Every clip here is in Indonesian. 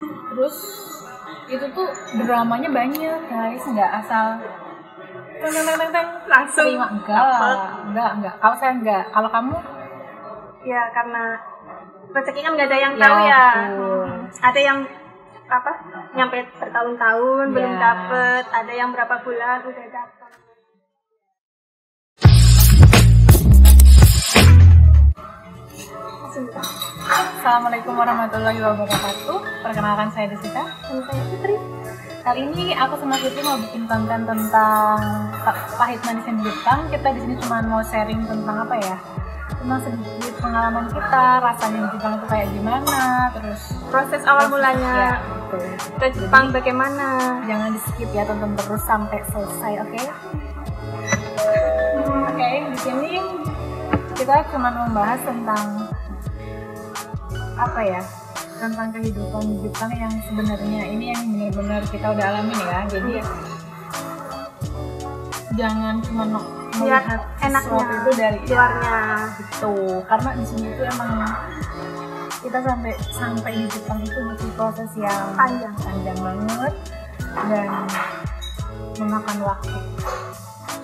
Terus itu tuh dramanya banyak guys, nggak asal teng langsung terima, enggak. Kalau saya enggak, kalau kamu? Ya karena rezeki kan nggak ada yang Ya, tahu ya. betul. Ada yang nyampe bertahun-tahun belum Ya. dapet, ada yang berapa bulan udah dapet. Assalamualaikum warahmatullahi wabarakatuh. Perkenalkan, saya Desita. Dan saya Fitri. Kali ini aku sama Fitri mau bikin konten tentang pahit manisnya di Jepang. Kita di sini cuma mau sharing tentang apa ya? Tentang sedikit pengalaman kita, rasanya di Jepang itu kayak gimana, terus Proses awal mulanya ya, gitu. ke Jepang bagaimana? Jangan di skip ya, tonton terus sampai selesai, oke? Oke, di sini kita cuma membahas tentang apa ya? Tentang kehidupan di Jepang yang sebenarnya ini yang benar-benar kita udah alamin ya. Jadi jangan cuma melihat sesuatu enaknya itu dari luarnya. gitu. Karena di sini itu emang kita sampai di Jepang itu butuh proses yang panjang banget dan memakan waktu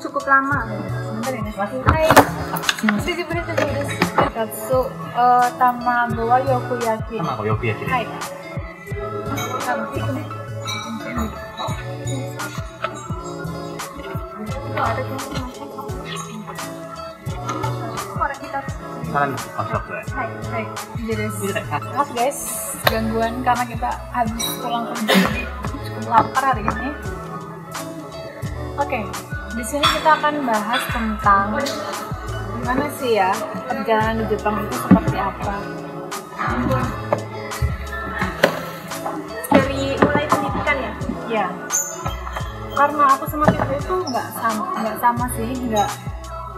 Cukup lama. sebentar ini. Hai, Katsu tamago wa yokuyaki. Tamago yokuyaki. Hai. Kamu ikut deh. Ada korek kita. Saran masuk ya. Hai. Jadi maaf guys, gangguan karena kita habis pulang kerja jadi cukup lapar hari ini. Oke, di sini kita akan bahas tentang gimana sih ya perjalanan di Jepang itu seperti apa. Dari mulai pendidikan ya? Ya, karena aku sama Fitri itu nggak sama sih,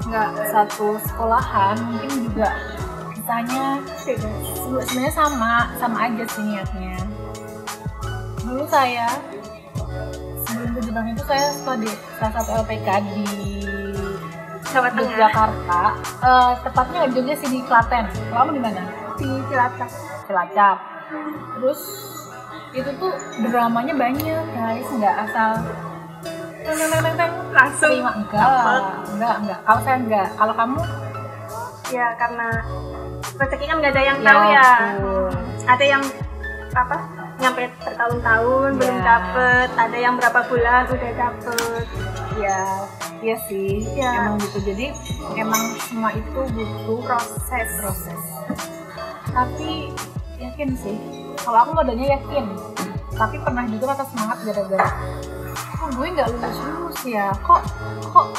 nggak satu sekolahan, mungkin juga kisahnya sebenarnya sama aja sih niatnya. Dulu saya sebelum ke Jepang itu saya sekolah di salah satu LPK di Jawa Tengah. Yogyakarta, tepatnya di Jogja sih, di Klaten. Kamu di mana? Di Cilacap. Cilacap. Terus itu tuh dramanya banyak guys, nggak asal Langsung terima, enggak. Kalau saya enggak, kalau kamu? Ya karena rezeki kan nggak ada yang Ya, tahu ya. betul. Ada yang nyampe bertahun-tahun belum dapet, ada yang berapa bulan udah dapet. Iya sih, Ya. emang gitu. Jadi emang semua itu butuh proses. Tapi yakin sih, kalau aku modalnya yakin. Tapi pernah juga patah semangat gara-gara gue nggak lulus ya. Kok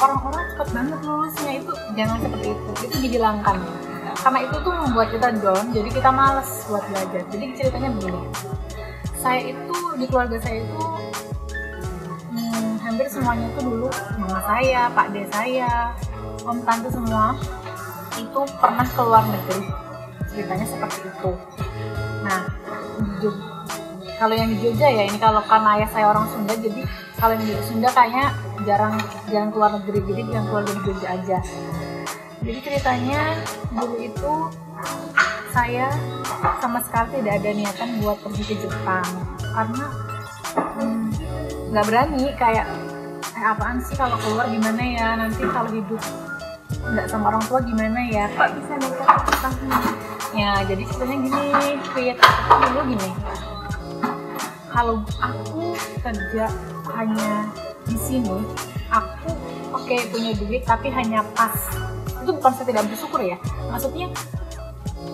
orang-orang cepet banget lulusnya. Itu jangan seperti itu dihilangkan. Karena itu tuh membuat kita down, jadi kita malas buat belajar. Jadi ceritanya begini, saya itu di keluarga saya itu hampir semuanya itu dulu, mama saya, pak de saya, om tante semua itu pernah ke luar negeri, ceritanya seperti itu. Nah, kalau yang di Jogja ya, ini kalau karena ayah saya orang Sunda, jadi kalau yang di Sunda kayaknya jarang keluar negeri, jadi yang keluar dari Jogja aja. Jadi ceritanya dulu itu saya sama sekali tidak ada niatan buat pergi ke Jepang karena nggak berani, kayak apaan sih kalau keluar, gimana ya nanti kalau hidup nggak sama orang tua gimana ya, Kok bisa nekat ke Jepang? ya. Jadi ceritanya gini, dulu gini, kalau aku kerja hanya di sini, aku oke punya duit tapi hanya pas. Itu bukan saya tidak bersyukur ya, maksudnya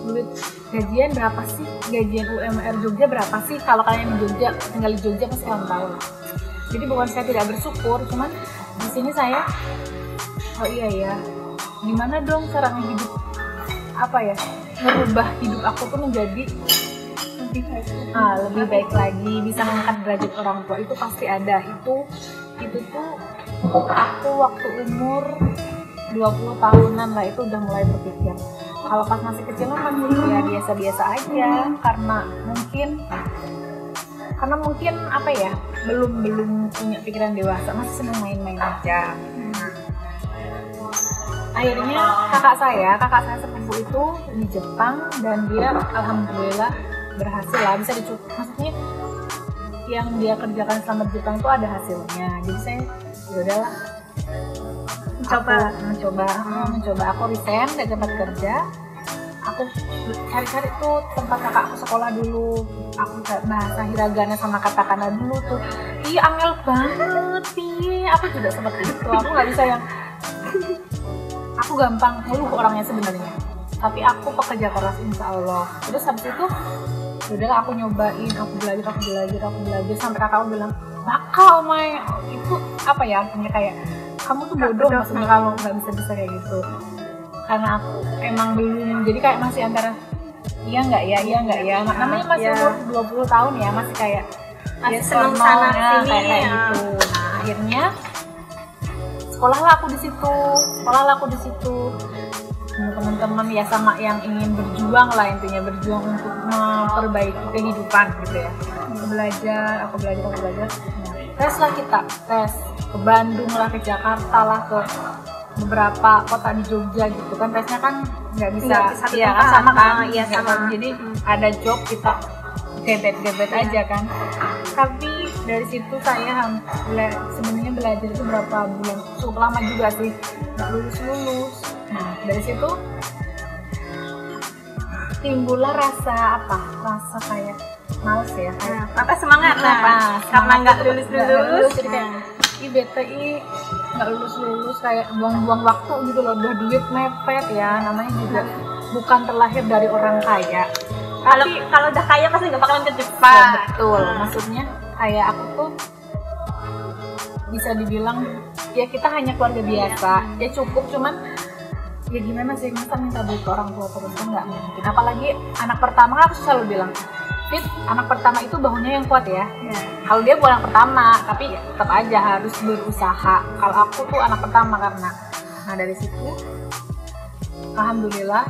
duit gajian berapa sih, gajian UMR Jogja berapa sih, kalau kalian di Jogja, tinggal di Jogja pasti kalian tahu lah. Jadi bukan saya tidak bersyukur, cuman di sini saya oh iya ya, gimana dong cara hidup, apa ya, merubah hidup aku tuh menjadi lebih baik lagi, bisa mengangkat derajat orang tua. Itu pasti ada. Itu tuh aku waktu umur 20 tahunan lah itu udah mulai berpikir. Kalau pas masih kecil masih ya biasa-biasa aja, karena mungkin apa ya, belum punya pikiran dewasa, masih seneng main-main aja. Akhirnya kakak saya sepupu itu di Jepang dan dia alhamdulillah berhasil lah, bisa maksudnya yang dia kerjakan selama di Jepang itu ada hasilnya. Jadi saya ya udahlah mencoba aku resign dari tempat kerja. Aku cari-cari tuh tempat kakak aku sekolah dulu. Aku bahasa hiragana sama katakana dulu tuh. Ih, angel banget sih. Aku juga seperti itu. Aku nggak bisa yang aku gampang ngeluh orangnya sebenarnya. Tapi aku pekerja keras insya Allah. Terus habis itu udahlah aku nyobain, aku belajar sampai kakak aku bilang bakal Mai, itu apa ya artinya kayak kamu tuh bodoh maksudnya kalau nggak bisa kayak gitu. Karena aku emang belum, jadi kayak masih antara iya nggak ya, namanya masih umur 20 tahun ya, masih kayak masih seneng sana sini kayak gitu. Nah akhirnya sekolahlah aku di situ teman-teman ya sama yang ingin berjuang lah, intinya berjuang untuk memperbaiki kehidupan gitu ya. Aku belajar. Nah, tes ke Bandung lah, ke Jakarta lah, ke beberapa kota di Jogja gitu kan. Tesnya kan nggak bisa ya kan sama kan, iya sama. Jadi ada job kita gebet aja kan. Tapi dari situ saya sebenarnya belajar itu berapa bulan, cukup lama juga sih, nggak lulus. Nah dari situ timbullah rasa kayak males ya, apa semangat karena nggak lulus jadi kayak bete nggak lulus kayak buang-buang waktu gitu loh, udah duit mepet ya, namanya juga bukan terlahir dari orang kaya. Kalau udah kaya pasti nggak bakalan ke Jepang. Ya, betul, maksudnya kayak aku tuh bisa dibilang ya kita hanya keluarga biasa, ya cukup, cuman ya gimana sih, masa minta duit ke orang tua terus kan nggak mungkin. Apalagi anak pertama, aku selalu bilang Fit, anak pertama itu bahunya yang kuat ya. Kalau dia bukan anak pertama, tapi tetap aja harus berusaha. Kalau aku tuh anak pertama karena dari situ alhamdulillah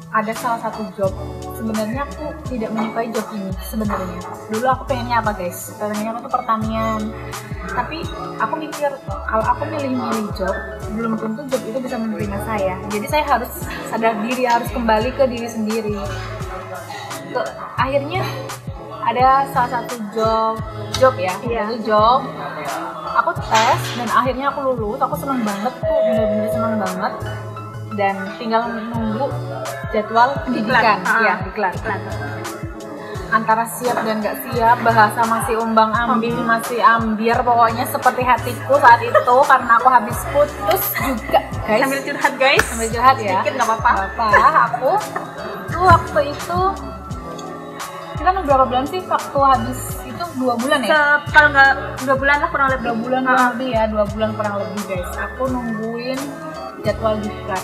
ada salah satu job. Sebenarnya aku tidak menyukai job ini sebenarnya. Dulu aku pengennya apa guys? Pengennya aku tuh pertanian. Tapi aku mikir kalau aku milih job, belum tentu job itu bisa menerima saya. Jadi saya harus sadar diri, harus kembali ke diri sendiri. Akhirnya ada salah satu job ya, itu job. Aku tes dan akhirnya aku lulus. Aku senang banget tuh, bener-bener senang banget. Dan tinggal menunggu jadwal pendidikan, diklat. Antara siap dan nggak siap, bahasa masih umbang-ambing, masih ambiar, pokoknya seperti hatiku saat itu karena aku habis putus juga, guys. Sambil curhat ya. Sedikit nggak apa-apa. Aku tuh waktu itu kita berapa bulan sih waktu habis itu 2 bulan ya? Kalau nggak 2 bulan lah kurang lebih. 2 bulan kurang lebih ya, 2 bulan kurang lebih guys. Aku nungguin jadwal diklat.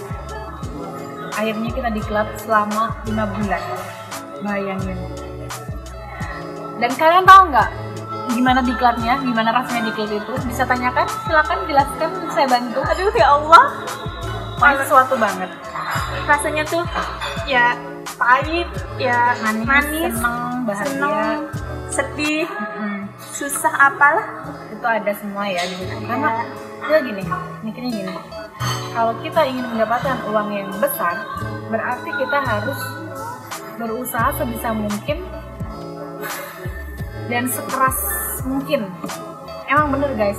Akhirnya kita diklat selama 5 bulan. Bayangin. Dan kalian tahu nggak gimana diklatnya? Gimana rasanya diklat itu? Bisa tanyakan? Silakan jelaskan, saya bantu. Aduh ya Allah. Sesuatu banget. Rasanya tuh ya pahit, ya manis, seneng, bahagia, sedih, susah apalah. Itu ada semua ya di sini. Karena ya mikirnya gini. Kalau kita ingin mendapatkan uang yang besar, berarti kita harus berusaha sebisa mungkin dan sekeras mungkin. Emang bener guys.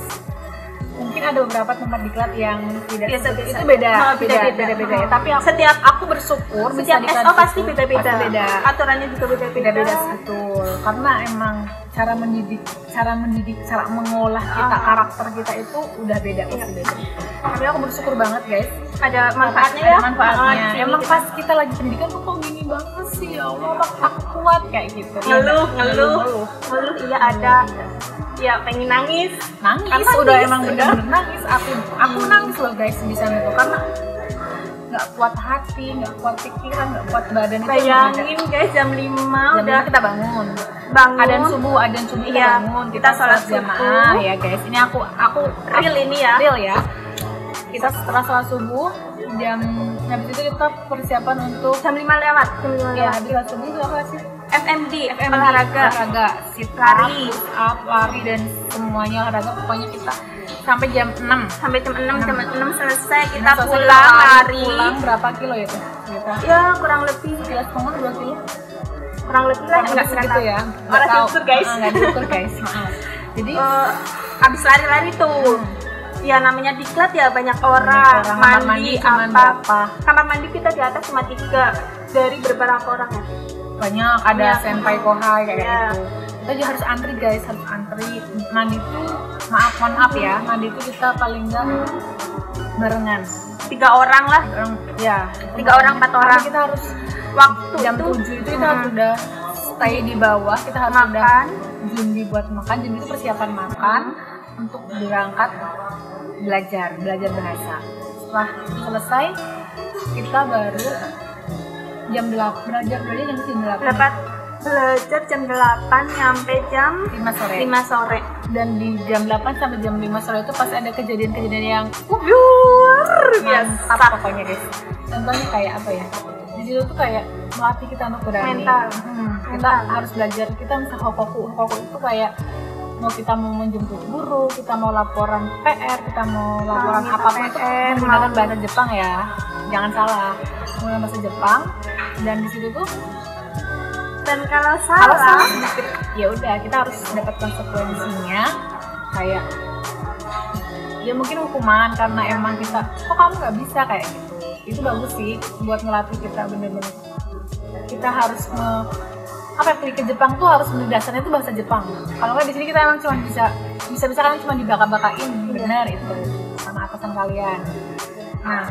Mungkin ada beberapa tempat diklat yang tidak itu beda ya. Tapi aku bersyukur setiap SO pasti beda-beda. Aturannya juga beda-beda. Betul. Karena emang cara mendidik, cara mengolah kita, karakter kita itu udah beda pasti beda. Tapi aku bersyukur banget guys. Ada manfaatnya. Emang pas kita lagi pendidikan tuh kok gini banget sih, ya Allah, aku kuat kayak gitu. Ngeluh. Iya ada. Ya pengen nangis udah emang bener-bener nangis. Aku nangis loh guys di sana tuh karena nggak kuat hati, nggak kuat pikiran, nggak kuat badan. Bayangin guys, jam 5 udah kita bangun. Adzan subuh kita bangun, kita sholat jamaah ya guys. Ini aku real ya. Kita setelah sholat subuh habis itu kita persiapan untuk jam 5 lewat. Ya habis sholat subuh itu apa sih? FMD, olahraga, sit lari dan semuanya olahraga. Pokoknya kita sampai jam 6 selesai kita pulang lari. Pulang berapa kilo itu? Ya kurang lebih 3,5 2 kilo kurang lebih lah Kurang lebih gitu ya. orang diukur guys. Nggak diukur guys. Jadi Habis lari-lari tuh ya namanya diklat ya banyak orang, kamar mandi cuman apa berapa? kamar mandi kita di atas cuma 3 dari beberapa orang ya. Banyak ada Banyak. senpai kohai kayak Iya. gitu. Kita juga harus antri guys, harus antri. Mandi tuh mohon maaf ya, mandi tuh kita paling enggak barengan. 3 orang lah, Orang ya, 3 orang 4 Karena orang. kita harus Waktu jam itu 7 itu kita harus udah stay di bawah, kita harus udah makan. Jumbi buat makan, jadi itu persiapan makan untuk berangkat belajar bahasa. Setelah selesai kita baru jam 8 belajar jam 8 Dapat belajar jam 8 sampai jam 5 sore. 5 sore. Dan di jam 8 sampai jam 5 sore itu pasti ada kejadian-kejadian yang Luar mantap biasa. pokoknya guys. Contohnya kayak apa ya? Di situ tuh kayak melatih kita untuk berani. Mental. Kita Mental. harus belajar. Kita misal hokoku itu kayak kita mau menjemput guru, kita mau laporan PR, kita mau laporan minta apapun itu PR, menggunakan mau- bahasa Jepang ya. Jangan salah. Menggunakan bahasa Jepang dan di situ tuh Dan kalau kalau salah, salah sedikit ya udah kita harus dapat konsekuensinya kayak ya mungkin hukuman karena emang kita kok kamu nggak bisa kayak gitu. Itu bagus sih buat ngelatih kita bener-bener kita harus ke Jepang tuh harus dasarnya itu bahasa Jepang. Kalau nggak di sini kita emang cuma bisa kan cuma dibaka-bakain benar itu sama atasan kalian. Nah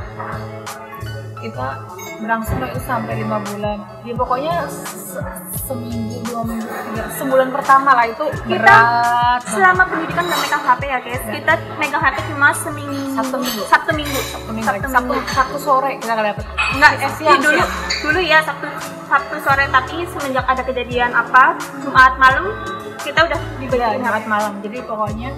kita berlangsung itu sampai 5 bulan. Ya pokoknya seminggu 2 minggu 3 sebulan pertama lah itu Kita berat. selama pendidikan dan megang HP ya guys, kita megang HP cuma seminggu. Sabtu minggu. Sabtu sore kita nggak dapet. Enggak, siang, dulu siang. dulu ya Sabtu sore, tapi semenjak ada kejadian apa Jumat malam kita udah Iya, dibeliin Jumat malam. Jadi pokoknya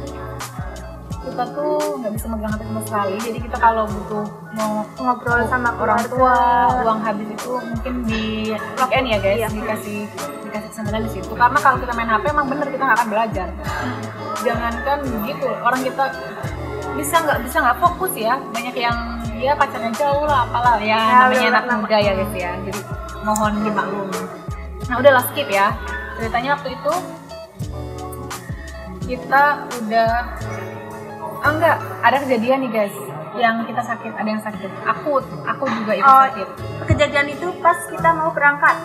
kita tuh nggak bisa megang HP sama sekali. Jadi kita kalau butuh mau ngobrol sama orang keluarga. tua, uang habis itu mungkin di weekend ya guys, Iya. dikasih kesempatan di situ. Karena kalau kita main HP emang bener kita nggak akan belajar. Jangankan begitu, orang kita bisa nggak fokus ya. Banyak yang dia pacarnya jauh lah, apalah ya, namanya anak muda ya guys ya. Jadi mohon dimaklum. Nah udahlah skip ya. Ceritanya waktu itu kita udah enggak ada kejadian nih guys yang kita sakit, ada yang sakit. Aku juga ikut sakit. Kejadian itu pas kita mau berangkat.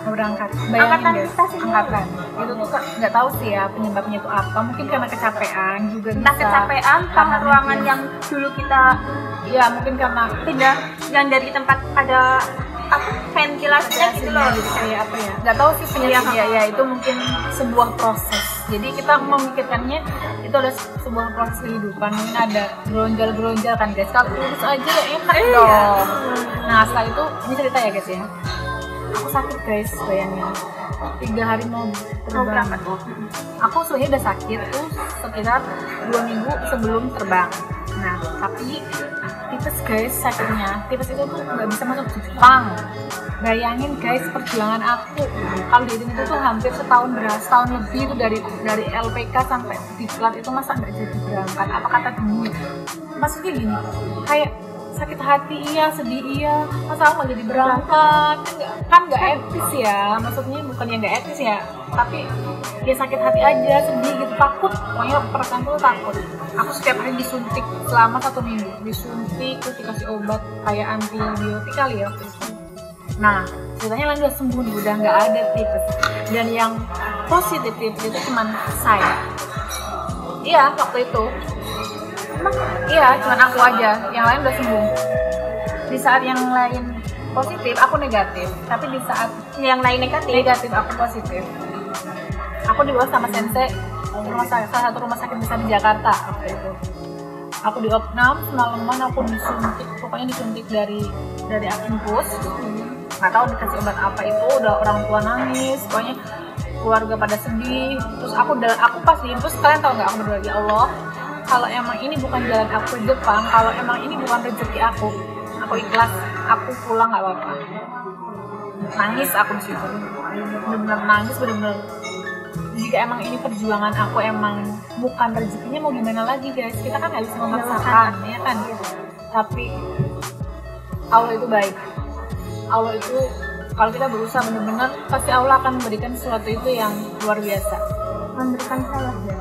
Bayangin Angkatan guys, kita sih. angkatan itu tuh nggak tahu sih ya penyebabnya itu apa. Mungkin karena kecapean juga Entah bisa. kecapean, karena Karena ruangan mungkin- yang dulu kita ya mungkin karena pindah, yang dari tempat ada ventilasinya gitu loh. jadi kayak apa ya, nggak tahu sih penyebabnya ya itu mungkin sebuah proses. Jadi kita memikirkannya itu ada sebuah proses kehidupan, mungkin ada geronjal kan guys. Kalau lurus aja ya enak dong. Nah setelah itu ini cerita ya guys ya, aku sakit guys, bayangin 3 hari mau terbang. Aku sebenarnya udah sakit tuh sekitar 2 minggu sebelum terbang. Nah tapi tipes guys, sakitnya tipes itu tuh nggak bisa masuk Jepang. Bayangin guys perjuangan aku kalau dihitung itu tuh hampir setahun lebih itu dari LPK sampai diklat itu masa nggak jadi berangkat. Apa kata demi maksudnya gini kayak sakit hati iya, sedih iya, masa aku nggak jadi berangkat kan nggak etis ya, maksudnya bukan yang nggak etis ya, tapi ya sakit hati aja, sedih gitu, takut, pokoknya perasaan tuh takut. Aku setiap hari disuntik selama 1 minggu, disuntik terus dikasih obat kayak antibiotik kali ya waktu itu. Nah ceritanya lalu udah sembuh nih, udah nggak ada tipes, dan yang positif itu cuma saya. Iya waktu itu iya, cuman aku aja, yang lain udah sembuh. Di saat yang lain positif, aku negatif. Tapi di saat Yang lain negatif, aku positif. Aku dibawa sama sensei salah satu rumah sakit besar di Jakarta waktu itu. Aku di opnam, semalaman aku disuntik, pokoknya disuntik dari infus. Nggak tahu dikasih obat apa itu, udah orang tua nangis, pokoknya keluarga pada sedih. Terus aku pas di infus, kalian tahu nggak, aku berdoa, ya Allah, kalau emang ini bukan jalan aku ke Jepang, kalau emang ini bukan rezeki aku ikhlas, aku pulang nggak apa-apa. Nangis aku di situ, benar-benar nangis, benar-benar. Jika emang ini perjuangan aku, emang bukan rezekinya, mau gimana lagi guys? Kita kan nggak bisa memaksakan, ya kan? Tapi Allah itu baik. Allah itu kalau kita berusaha benar-benar, pasti Allah akan memberikan sesuatu itu yang luar biasa. Memberikan salah ya.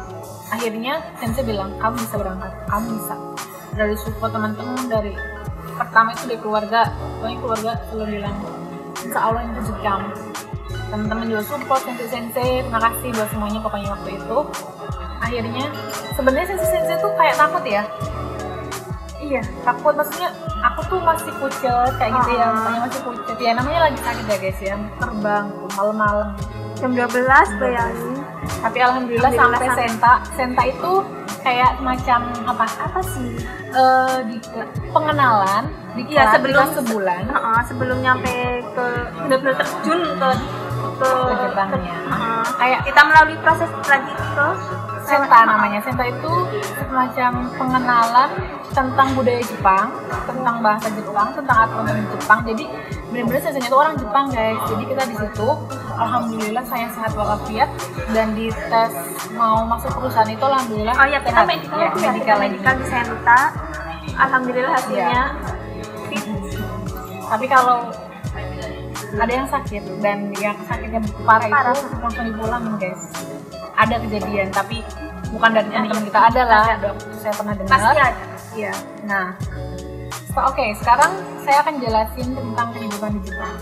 Akhirnya sensei bilang, kamu bisa berangkat, kamu bisa. Dari support teman-teman, dari pertama itu dari keluarga, pokoknya keluarga selalu bilang, insya Allah ini rezeki kamu. Teman-teman juga support sensei, terima kasih buat semuanya pokoknya waktu itu. Akhirnya sebenarnya sensei tuh kayak takut ya. Iya, takut, maksudnya aku tuh masih pucet kayak gitu ya, makanya masih pucet ya, namanya lagi sakit ya guys ya, terbang tuh malam-malam jam 12 bayangin. tapi alhamdulillah sampai Senta itu kayak semacam apa sih di pengenalan di kelas sebelum sebulan sebelum nyampe ke benar-benar terjun ke Jepangnya. Kayak kita melalui proses lagi ke Senta namanya. Senta itu semacam pengenalan tentang budaya Jepang, tentang bahasa Jepang, tentang aturan Jepang. Jadi benar-benar sensenya itu orang Jepang guys. Jadi kita di situ, alhamdulillah saya sehat walafiat, dan di tes mau masuk perusahaan itu alhamdulillah kita sehat. medical di Senta. Alhamdulillah hasilnya. Tapi kalau ada yang sakit dan yang sakitnya parah itu langsung dipulangin guys. Ada kejadian, tapi bukan dari teman-teman kita, ada lah, saya pernah dengar. Pasti ada. Iya. Nah, oke, sekarang saya akan jelasin tentang kehidupan di Jepang.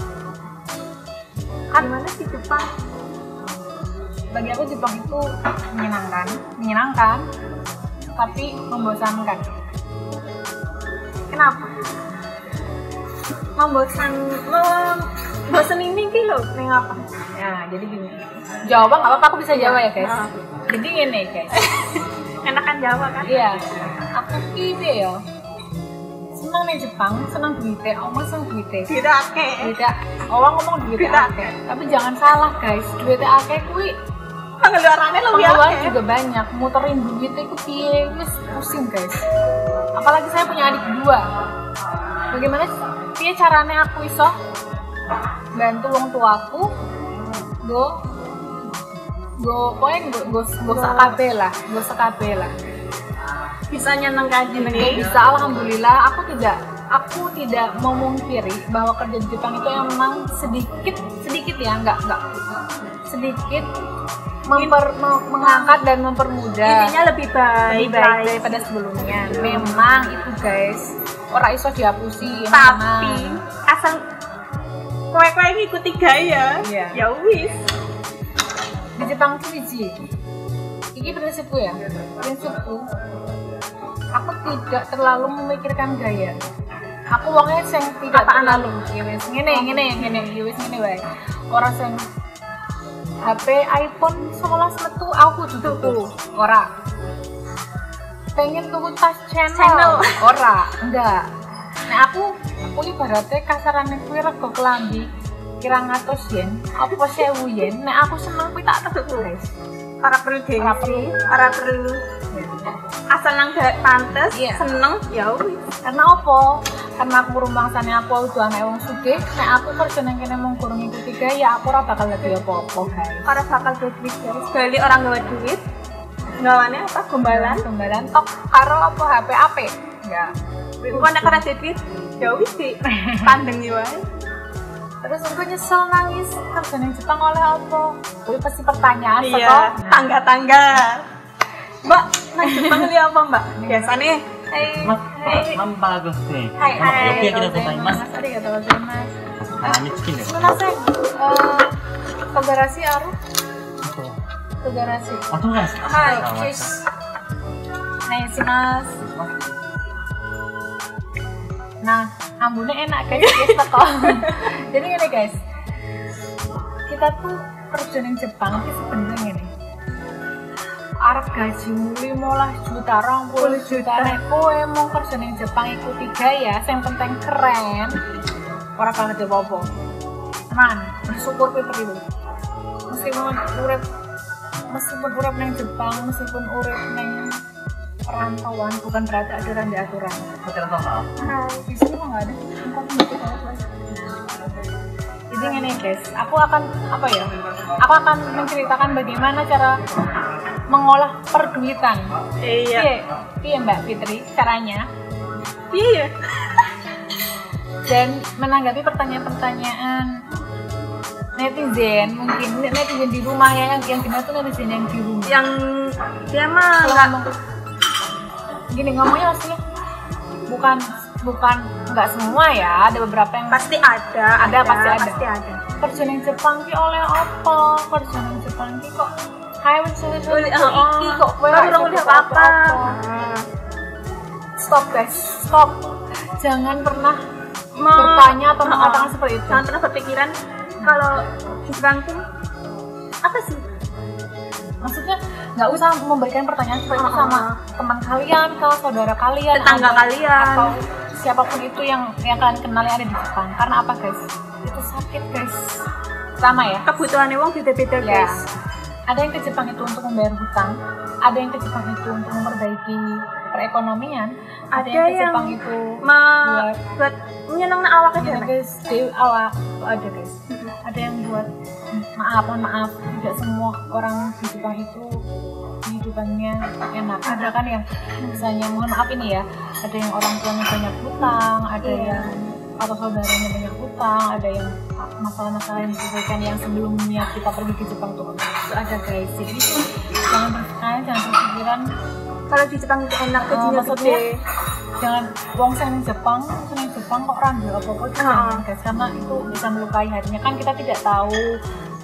Gimana sih Jepang? Bagi aku Jepang itu menyenangkan, tapi membosankan. Kenapa? Bosan ini loh, apa? Ya, jadi gini. Jawaban nggak apa-apa, aku bisa jawab ya guys. Jadi gini guys. Enakan Jawa kan? Iya. Aku ini ya. Senang nih Jepang, senang duitnya, omong senang duitnya. Tidak akeh. Tidak. Orang ngomong duitnya akeh. Tapi jangan salah guys, duitnya akeh kuwi pengeluarannya lebih pengeluaran akeh. juga banyak. Muterin duitnya itu piye wis pusing guys. Apalagi saya punya adik dua. Bagaimana piye caranya aku iso bantu wong tuaku go sekabe lah Bisa nyeneng kaji nih. bisa. Alhamdulillah aku tidak memungkiri bahwa kerja di Jepang itu emang sedikit ya, enggak sedikit mengangkat dan mempermudah, intinya lebih baik daripada sebelumnya. Memang itu guys ora iso dihapusi, tapi asal kowe ngikuti gaya ya wis. Di Jepang tuh iki prinsipku aku tidak terlalu memikirkan gaya. Aku wongnya sing tidak terlalu wis ngene wae. Ora sing HP iPhone 11 metu aku tuku. Ora. Pengen tuku tas channel. Ora, enggak. Nah aku ibaratnya kasarane kuwi rego klambi kira 100 yen, apa 1000 yen. Nek aku seneng kuwi tak tuku guys. Ora perlu gengsi, ora perlu. Asal nang pantes, seneng ya wis. Karena apa? Karena aku rumbangsane aku udah anak wong sugih, nek aku kerja nang kene mung kurang ngikuti gaya, aku ora bakal dadi apa-apa guys. Ora bakal dadi guys. Sekali orang gawe duit, gawane apa? Gombalan tok karo apa HP ape. Ya. Bukan nek ora duit, ya wis sih. Pandengi wae. Terus aku nyesel nangis kerja nang Jepang oleh apa? Kuwi pasti pertanyaan tangga-tangga. Mbak, nang Jepang li apa, Mbak? Biasane bagus nih. Hai. Yopi kita gozaimasu. Arigatou gozaimasu. Hanami chicken desu. Sumimasen. Togarasi aru? Togarasi. Togarasi. Hai, cheers. Nayasimasu. Nah, ambune enak guys, teko. Jadi gini guys, kita tuh kerja di Jepang itu sebenarnya nih arep gajimu 15 juta, 20 juta, nek kowe mau kerja di Jepang ikuti gaya, yang penting keren, ora bakal dadi apa-apa. Tenan, bersyukur kowe perlu. Meskipun urip nang Jepang, meskipun urip nang perantauan, bukan berarti aturan di aturan. Di sini mah nggak ada. Jadi gini guys, aku akan menceritakan bagaimana cara mengolah perduitan. Iya Mbak Fitri, caranya. Iya. Dan menanggapi pertanyaan-pertanyaan netizen mungkin netizen di rumah ya yang gimana tuh netizen yang di rumah Yang dia mah kalau nggak ngomong gini ngomongnya maksudnya bukan nggak semua ya, ada beberapa yang pasti ada, pasti ada. Kerja yang Jepang ki oleh apa? Kerja yang Jepang ki kok kayak sesuatu iki kok kowe ora ngomong apa-apa. Stop guys, stop. Jangan pernah bertanya atau mengatakan seperti itu. Jangan pernah berpikiran kalau Jepang tuh apa sih? Maksudnya nggak usah memberikan pertanyaan seperti itu sama teman kalian, ke saudara kalian, tetangga kalian, atau siapapun itu yang kalian kenal yang ada di Jepang. Karena apa guys? Itu sakit guys. Sama ya. Kebutuhannya wong beda-beda Ya. guys. Ada yang ke Jepang itu untuk membayar hutang, ada yang ke Jepang itu untuk memperbaiki perekonomian, ada yang ke Jepang itu buat menyenangkan awaknya guys, awak ada guys. Ada yang buat mohon maaf, tidak semua orang di Jepang itu kehidupannya enak. Ada kan yang misalnya mohon maaf ini ya, ada yang orang tuanya banyak hutang, ada yang atau saudaranya banyak hutang, ada yang masalah-masalah yang diselesaikan yang sebelumnya kita pergi ke Jepang tuh itu ada guys. Jadi jangan berpikiran kalau di Jepang itu enak gajinya maksudnya gede. Jangan wong sing Jepang kok ora ndek apa-apa jangan guys, karena itu bisa melukai hatinya. Kan kita tidak tahu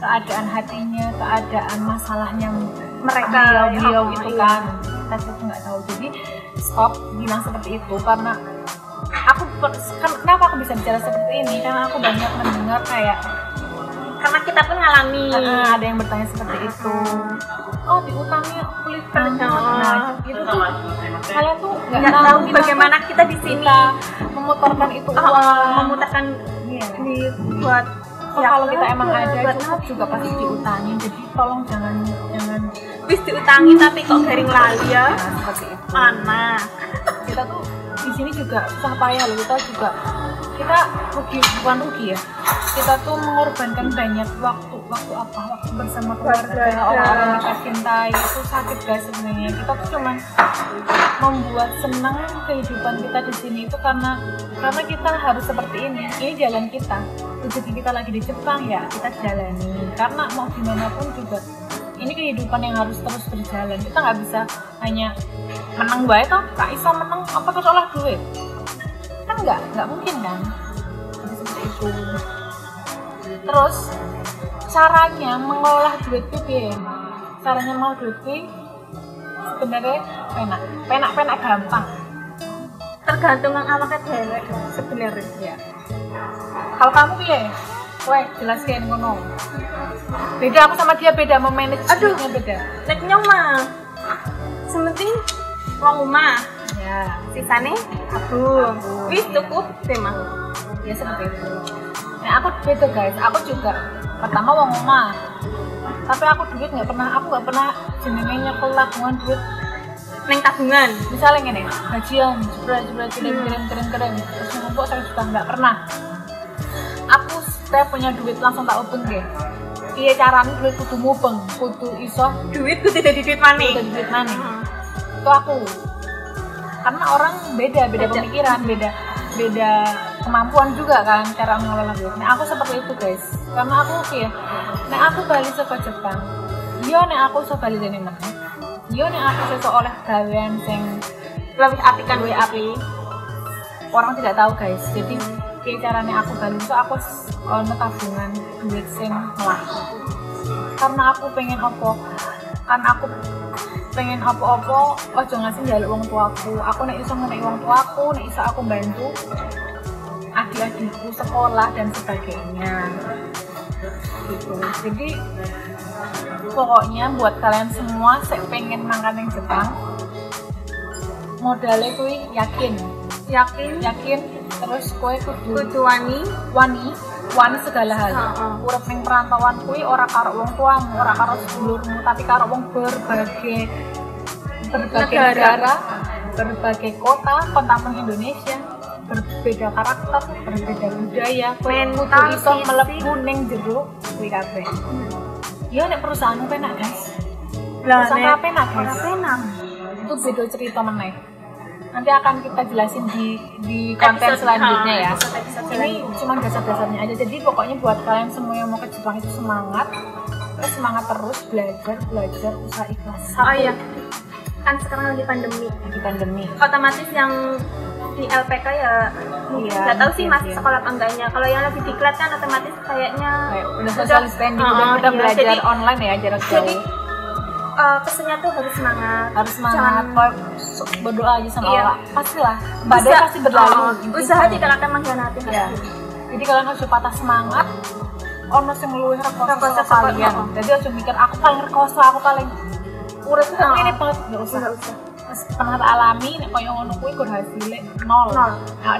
keadaan hatinya, keadaan masalahnya mereka beliau itu kan. Kita tuh nggak tahu. Jadi stop bilang seperti itu karena kenapa aku bisa bicara seperti ini? Karena aku banyak mendengar kayak karena kita pun ngalami ada yang bertanya seperti itu. Oh diutangnya kulit banget. Nah itu tuh kalian tuh nggak tahu bagaimana kita di sini memutarkan itu uang, memutarkan buat kalau kita emang ada cukup juga pasti diutangin. Jadi tolong jangan bis diutangi tapi kok garing lali ya. Seperti itu. Mana kita tuh di sini juga susah payah loh. Kita rugi, bukan rugi ya. Kita tuh mengorbankan banyak waktu bersama keluarga, orang-orang yang kita cintai. Itu sakit guys sebenarnya. Kita tuh cuman membuat senang kehidupan kita di sini itu karena kita harus seperti ini. Ini jalan kita. Rezeki kita lagi di Jepang ya kita jalani. Karena mau gimana pun juga ini kehidupan yang harus terus berjalan. Kita nggak bisa hanya menang baik toh, gak bisa menang apa terus olah duit. Kan nggak mungkin kan. Jadi seperti itu. Terus caranya mengolah duit itu caranya mengolah duit itu sebenarnya penak gampang, tergantung yang awaknya dewek sebenarnya ya. Kalau kamu piye? Weh, jelaskan ngono. Beda aku sama dia beda memanage duitnya beda. Neknya mah sementing uang rumah ya, sisane aku wis cukup deh mah. Ya seperti itu. Nah aku beda guys, aku juga pertama uang rumah. Tapi aku duit nggak pernah jenenge nyekel tabungan duit neng tabungan. Misalnya gini, gajian jebret kirim terus ngumpul 1 juta, nggak pernah. Aku setiap punya duit langsung tak ubeng deh. Iya caranya duit kudu mubeng, kudu iso duit kudu jadi duit maning. Itu aku. Karena orang beda pemikiran, beda kemampuan juga kan cara mengelola duit. Nah aku seperti itu guys. Karena aku nek aku balik ke Jepang, nek aku iso balik dene meneh. Nek aku iso oleh gawean sing lebih apikan luwih api. Orang tidak tahu guys. Jadi caranya aku balik itu aku ono tabungan duit sing mlaku. Karena aku pengen apa-apa ojo ngasih njaluk wong tuaku. Aku nek iso ngenek wong tuaku, nek iso aku bantu adik-adikku sekolah dan sebagainya. Gitu. Jadi pokoknya buat kalian semua sing pengen makan yang Jepang, modalnya kuwi yakin terus kowe kudu wani segala hal. Urip ning perantauan kuwi ora karo wong tuamu, ora karo sedulurmu, tapi karo wong berbagai negara, berbagai kota pun Indonesia, berbeda karakter, berbeda budaya. Kudu iso mlebu ning jero kuwi kabeh. Ya nek perusahaanmu penak guys. Perusahaan penak guys. Itu beda cerita meneh. nanti akan kita jelasin di konten Episode- selanjutnya ya. episode Ini cuma dasar-dasarnya aja. Jadi pokoknya buat kalian semua yang mau ke Jepang itu semangat, terus belajar, usaha ikhlas. Oh iya, kan sekarang lagi pandemi. Di pandemi. Otomatis yang di LPK ya Iya, nggak tahu sih iya, masih iya. sekolah apa enggaknya. Kalau yang lagi diklat kan otomatis kayaknya Kayak udah social standing, udah iya. kita belajar Jadi- online ya jarak jadi jauh. pesennya tuh harus semangat. Harus semangat, Jangan- pokoknya berdoa aja sama Iya. Allah. Pastilah, badai Usaha- pasti berlalu. usaha tidak akan mengkhianati Ya. hati. Jadi kalian harus patah semangat. Ono sing luwih rekoso Rekoso sama kalian. sama- Jadi harus mikir aku paling rekoso, aku paling urip itu ini banget, enggak usah. Nggak usah. Mas pernah tak alami nek koyo ngono kuwi kur hasilnya nol. Nol. Nah,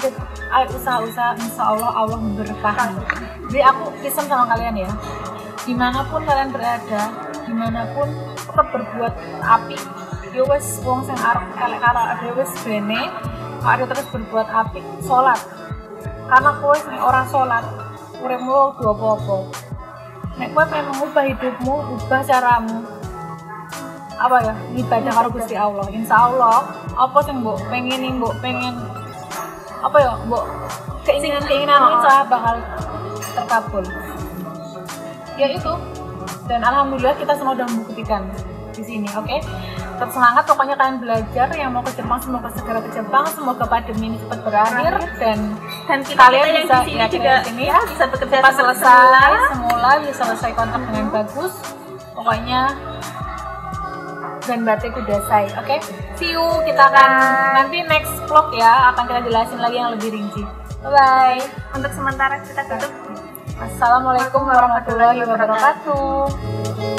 ayo usaha-usaha insyaallah Allah memberkahi. Jadi aku pesan sama kalian ya. Dimanapun kalian berada, dimanapun tetap berbuat apik. Yo wes wong sing arep elek karo ade wes bene, ada terus berbuat apik, salat. Karena kowe nek ora salat, uripmu duwe apa-apa. Nek kowe pengen mengubah hidupmu, ubah caramu. Apa ya, ibadah karo Gusti Allah. Insya Allah apa sing mbok pengen apa ya, mbok keinginan insya Allah bakal terkabul. Ya itu. Dan alhamdulillah kita semua udah membuktikan di sini, oke? Tetap semangat, pokoknya kalian belajar. Yang mau ke Jepang semoga segera ke Jepang, semoga pandemi ini cepat berakhir dan kita kalian yang bisa di sini ya, juga di sini ya, bisa bekerja cepat seperti selesai semula. semula, bisa selesai kontak dengan bagus. Pokoknya dan batik udah selesai, oke? See you, kita akan nanti next vlog ya, akan kita jelasin lagi yang lebih rinci. Bye. Untuk sementara kita tutup. Assalamualaikum warahmatullahi wabarakatuh.